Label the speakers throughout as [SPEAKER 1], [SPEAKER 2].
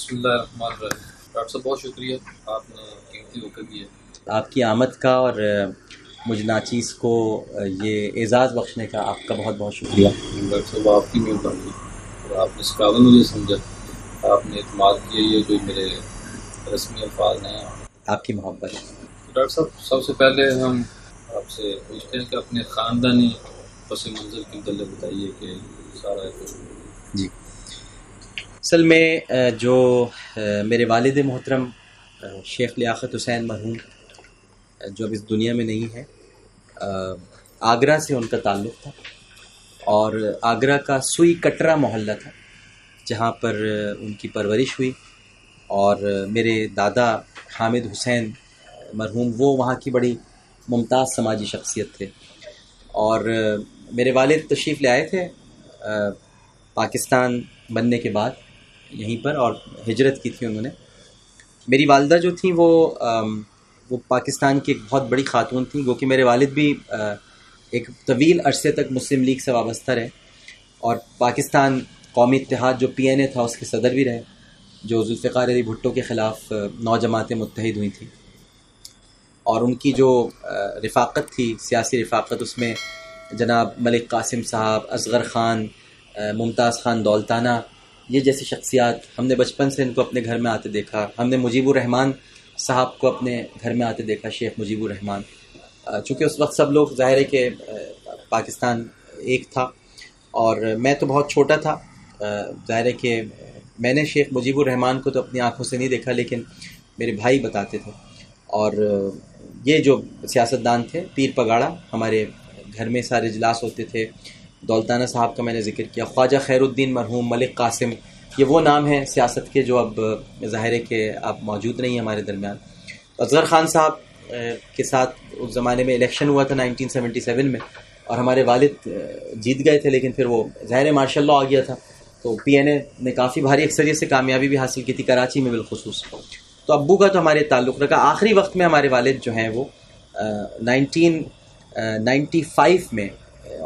[SPEAKER 1] بسم اللہ الرحمن الرحیم۔ ڈاکٹر صاحب بہت شکریہ، آپ نے قیمتی وقت دیا۔
[SPEAKER 2] آپ کی آمد کا اور مجھ ناچیز کو یہ اعزاز بخشنے کا آپ کا بہت بہت شکریہ۔
[SPEAKER 1] ڈاکٹر صاحب آپ کی مہربانی، اور آپ نے اس قابل مجھے سمجھا، آپ نے اعتماد کیا، یہ جو میرے رسمی الفاظ ہیں
[SPEAKER 2] آپ کی محبت۔
[SPEAKER 1] ڈاکٹر صاحب سب سے پہلے ہم آپ سے پوچھتے ہیں کہ اپنے خاندانی پس منظر کی متعلق بتائیے کہ سارا
[SPEAKER 2] جی، اصل میں جو میرے والد محترم شیخ لیاقت حسین مرحوم جو اب اس دنیا میں نہیں ہے، آگرہ سے ان کا تعلق تھا، اور آگرہ کا سوئی کٹرا محلہ تھا جہاں پر ان کی پرورش ہوئی، اور میرے دادا حامد حسین مرحوم وہ وہاں کی بڑی ممتاز سماجی شخصیت تھے، اور میرے والد تشریف لے آئے تھے پاکستان بننے کے بعد یہیں پر، اور ہجرت کی تھی انہوں نے۔ میری والدہ جو تھیں وہ پاکستان کی ایک بہت بڑی خاتون تھیں، گو کہ میرے والد بھی ایک طویل عرصے تک مسلم لیگ سے وابستہ رہے، اور پاکستان قومی اتحاد جو PNA تھا اس کے صدر بھی رہے، جو ذوالفقار علی بھٹو کے خلاف 9 جماعتیں متحد ہوئی تھیں، اور ان کی جو رفاقت تھی، سیاسی رفاقت، اس میں جناب ملک قاسم صاحب، اصغر خان، ممتاز خان دولتانہ، یہ جیسی شخصیات، ہم نے بچپن سے ان کو اپنے گھر میں آتے دیکھا۔ ہم نے مجیب الرحمن صاحب کو اپنے گھر میں آتے دیکھا، شیخ مجیب الرحمن، چونکہ اس وقت سب لوگ ظاہر ہے کہ پاکستان ایک تھا، اور میں تو بہت چھوٹا تھا، ظاہر ہے کہ میں نے شیخ مجیب الرحمن کو تو اپنی آنکھوں سے نہیں دیکھا، لیکن میرے بھائی بتاتے تھے۔ اور یہ جو سیاستدان تھے، پیر پگاڑا، ہمارے گھر میں سارے اجلاس ہوتے تھے، دولتانہ صاحب کا میں نے ذکر کیا، خواجہ خیر الدین مرحوم، ملک قاسم، یہ وہ نام ہیں سیاست کے جو اب ظاہر ہے کہ اب موجود نہیں ہیں ہمارے درمیان۔ اصغر خان صاحب کے ساتھ اس زمانے میں الیکشن ہوا تھا 1977 میں، اور ہمارے والد جیت گئے تھے، لیکن پھر وہ ظاہر مارشل لاء آ گیا تھا، تو PNA نے کافی بھاری اکثریت سے کامیابی بھی حاصل کی تھی کراچی میں بالخصوص۔ تو ابو کا تو ہمارے تعلق رکھا۔ آخری وقت میں ہمارے والد جو ہیں وہ 1995 میں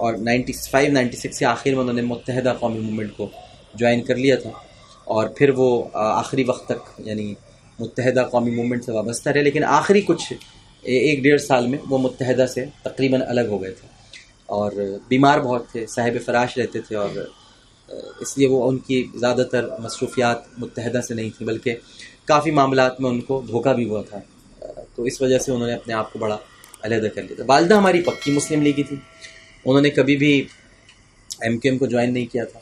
[SPEAKER 2] اور 96 کے آخر میں انہوں نے متحدہ قومی موومنٹ کو جوائن کر لیا تھا، اور پھر وہ آخری وقت تک یعنی متحدہ قومی موومنٹ سے وابستہ رہے، لیکن آخری کچھ 1-1.5 سال میں وہ متحدہ سے تقریباً الگ ہو گئے تھے، اور بیمار بہت تھے، صاحب فراش رہتے تھے، اور اس لیے وہ ان کی زیادہ تر مصروفیات متحدہ سے نہیں تھیں، بلکہ کافی معاملات میں ان کو دھوکہ بھی ہوا تھا، تو اس وجہ سے انہوں نے اپنے آپ کو بڑا علیحدہ کر لیا تھا۔ والدہ ہماری پکی مسلم لیگی تھی، انہوں نے کبھی بھی MQM کو جوائن نہیں کیا تھا،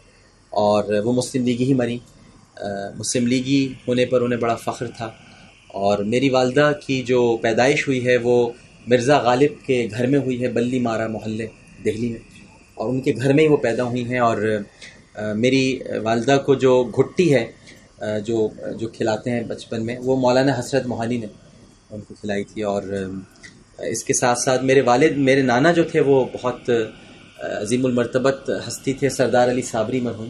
[SPEAKER 2] اور وہ مسلم لیگی ہی مری، مسلم لیگی ہونے پر انہیں بڑا فخر تھا۔ اور میری والدہ کی جو پیدائش ہوئی ہے وہ مرزا غالب کے گھر میں ہوئی ہے، بلی مارا محلے دہلی میں، اور ان کے گھر میں ہی وہ پیدا ہوئی ہیں، اور میری والدہ کو جو گھٹی ہے جو کھلاتے ہیں بچپن میں، وہ مولانا حسرت موہانی نے ان کو کھلائی تھی۔ اور اس کے ساتھ ساتھ میرے نانا جو تھے وہ بہت عظیم المرتبت ہستی تھے، سردار علی صابری مرحوم،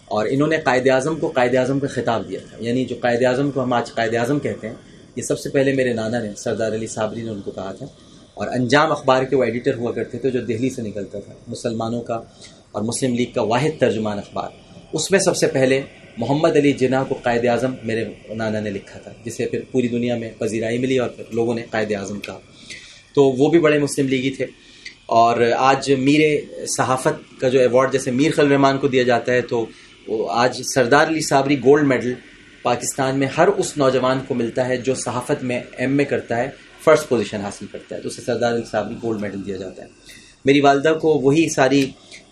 [SPEAKER 2] اور انہوں نے قائد اعظم کو قائد اعظم کا خطاب دیا تھا، یعنی جو قائد اعظم کو ہم آج قائد اعظم کہتے ہیں، یہ سب سے پہلے میرے نانا نے، سردار علی صابری نے ان کو کہا تھا۔ اور انجام اخبار کے وہ ایڈیٹر ہوا کرتے تھے جو دہلی سے نکلتا تھا، مسلمانوں کا اور مسلم لیگ کا واحد ترجمان اخبار، اس میں سب سے پہلے محمد علی جناح کو قائد اعظم میرے نانا نے لکھا تھا، جسے پھر پوری دنیا میں پذیرائی ملی اور پھر لوگوں نے قائد اعظم کہا، تو وہ بھی بڑے مسلم لیگی تھے۔ اور آج میر صحافت کا جو ایوارڈ جیسے میر خلیل الرحمن کو دیا جاتا ہے، تو وہ آج سردار علی صابری گولڈ میڈل پاکستان میں ہر اس نوجوان کو ملتا ہے جو صحافت میں MA کرتا ہے، فرسٹ پوزیشن حاصل کرتا ہے، تو اسے سردار علی صابری گولڈ میڈل دیا جاتا ہے۔ میری والدہ کو وہی ساری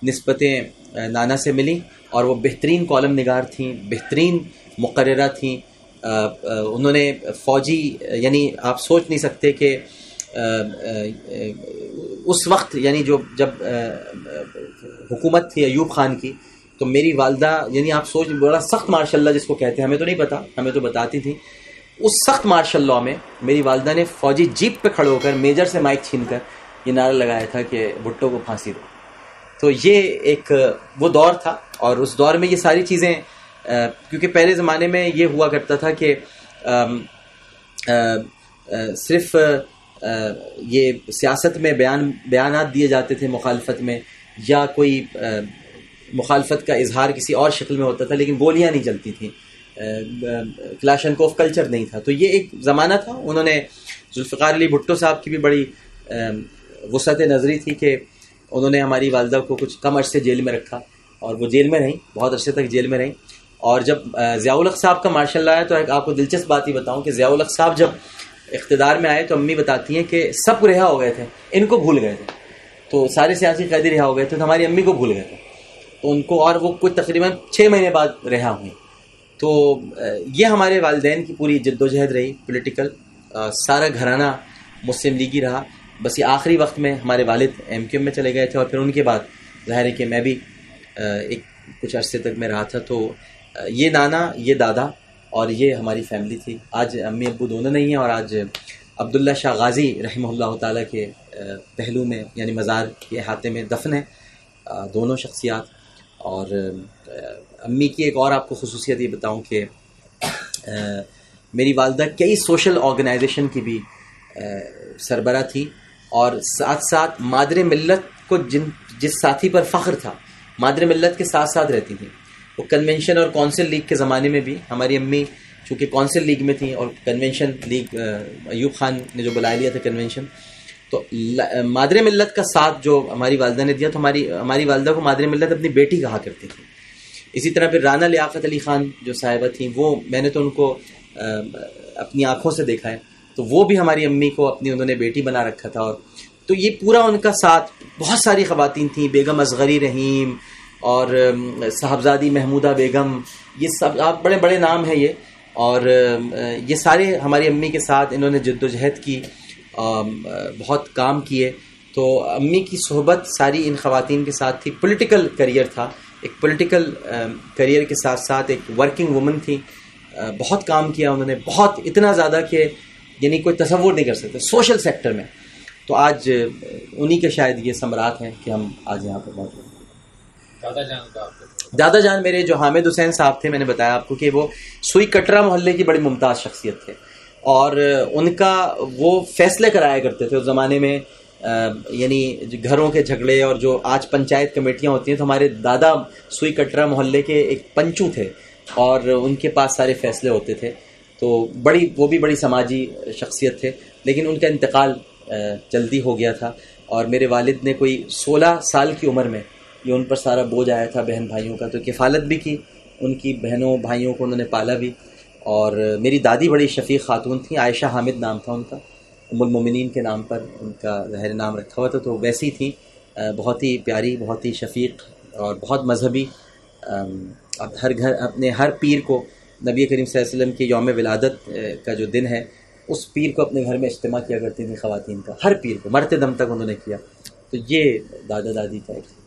[SPEAKER 2] نسبتیں نانا سے ملیں، اور وہ بہترین کالم نگار تھیں، بہترین مقررہ تھیں، انہوں نے فوجی، یعنی آپ سوچ نہیں سکتے کہ اس وقت یعنی جب حکومت تھی ایوب خان کی، تو میری والدہ یعنی آپ سوچ، بڑا سخت مارشل لاء جس کو کہتے ہیں، ہمیں تو نہیں پتا، ہمیں تو بتاتی تھی، اس سخت مارشل لاء میں میری والدہ نے فوجی جیپ پہ کھڑے ہو کر میجر سے مائک چھین کر یہ نعرہ لگایا تھا کہ بھٹو کو پھانسی دو۔ تو یہ ایک وہ دور تھا، اور اس دور میں یہ ساری چیزیں، کیونکہ پہلے زمانے میں یہ ہوا کرتا تھا کہ صرف یہ سیاست میں بیانات دیے جاتے تھے مخالفت میں، یا کوئی مخالفت کا اظہار کسی اور شکل میں ہوتا تھا، لیکن گولیاں نہیں چلتی تھیں، کلاشنکوف کلچر نہیں تھا. تو یہ ایک زمانہ تھا. انہوں نے ذوالفقار علی بھٹو صاحب کی بھی بڑی وسعت نظری تھی کہ انہوں نے ہماری والدہ کو کچھ کم عرصے جیل میں رکھا اور وہ جیل میں رہیں, بہت عرصے تک جیل میں رہیں. اور جب ضیاء الحق صاحب کا مارشل لا ہے تو ایک آپ کو دلچسپ بات ہی بتاؤں کہ ضیاء الحق صاحب جب اقتدار میں آئے تو امی بتاتی ہیں کہ سب رہا ہو گئے تھے, ان کو بھول گئے تھے. تو سارے سیاسی قیدی رہا ہو گئے تھے تو ہماری امی کو بھول گئے تھے, تو ان کو, اور وہ کچھ تقریباً 6 مہینے بعد رہا ہوئی. تو یہ ہمارے والدین کی پوری جد و جہد رہی پولیٹیکل. سارا گھرانہ مسلم لیگی رہا. بس یہ آخری وقت میں ہمارے والد ایم کیو ایم میں چلے گئے تھے اور پھر ان کے بعد ظاہر ہے کہ میں بھی ایک کچھ عرصے تک میں رہا تھا. تو یہ نانا, یہ دادا اور یہ ہماری فیملی تھی. آج امی ابو دونوں نہیں ہیں اور آج عبداللہ شاہ غازی رحمہ اللہ تعالیٰ کے پہلو میں یعنی مزار کے احاطے میں دفن ہیں دونوں شخصیات. اور امی کی ایک اور آپ کو خصوصیت یہ بتاؤں کہ میری والدہ کئی سوشل آرگنائزیشن کی بھی سربراہ تھی اور ساتھ ساتھ مادر ملت کو جس ساتھی پر فخر تھا مادر ملت کے ساتھ ساتھ رہتی تھیں. وہ کنونشن اور کونسل لیگ کے زمانے میں بھی ہماری امی چونکہ کونسل لیگ میں تھیں اور کنونشن لیگ ایوب خان نے جو بلا لیا تھا کنونشن, تو مادر ملت کا ساتھ جو ہماری والدہ نے دیا تو ہماری والدہ کو مادر ملت اپنی بیٹی کہا کرتی تھی. اسی طرح پھر رانا لیاقت علی خان جو صاحبہ تھیں, وہ میں نے تو ان کو اپنی آنکھوں سے دیکھا ہے, تو وہ بھی ہماری امی کو اپنی انہوں نے بیٹی بنا رکھا تھا. اور تو یہ پورا ان کا ساتھ. بہت ساری خواتین تھیں, بیگم اصغری رحیم اور صاحبزادی محمودہ بیگم, یہ سب آپ بڑے بڑے نام ہیں یہ. اور یہ سارے ہماری امی کے ساتھ انہوں نے جد و جہد کی, بہت کام کیے. تو امی کی صحبت ساری ان خواتین کے ساتھ تھی. پولیٹیکل کریئر تھا, ایک پولیٹیکل کریئر کے ساتھ ساتھ ایک ورکنگ وومن تھی. بہت کام کیا انہوں نے, بہت, اتنا زیادہ کہ یعنی کوئی تصور نہیں کر سکتے سوشل سیکٹر میں. تو آج انہی کے شاید یہ ثمرات ہیں کہ ہم آج یہاں پر موجود ہیں. دادا جان میرے جو حامد حسین صاحب تھے, میں نے بتایا آپ کو کہ وہ سوئی کٹرا محلے کی بڑی ممتاز شخصیت تھے اور ان کا وہ فیصلے کرایا کرتے تھے اس زمانے میں. یعنی گھروں کے جھگڑے اور جو آج پنچایت کمیٹیاں ہوتی ہیں, تو ہمارے دادا سوئی کٹرا محلے کے ایک پنچو تھے اور ان کے پاس سارے فیصلے ہوتے تھے. تو وہ بھی بڑی سماجی شخصیت تھے, لیکن ان کا انتقال جلدی ہو گیا تھا. اور میرے والد نے کوئی 16 سال کی عمر میں یہ ان پر سارا بوجھ آیا تھا بہن بھائیوں کا, تو کفالت بھی کی ان کی بہنوں بھائیوں کو, انہوں نے پالا بھی. اور میری دادی بڑی شفیق خاتون تھیں, عائشہ حامد نام تھا ان کا, ام المومنین کے نام پر ان کا ظاہر نام رکھا ہوا تھا. تو ویسی تھیں, بہت ہی پیاری, بہت ہی شفیق اور بہت مذہبی. اب اپنے ہر پیر کو, نبی کریم صلی اللہ علیہ وسلم کے یوم ولادت کا جو دن ہے, اس پیر کو اپنے گھر میں اجتماع کیا کرتی تھیں خواتین کا, ہر پیر کو مرتے دم تک انہوں نے کیا. تو یہ دادا دادی کا ایک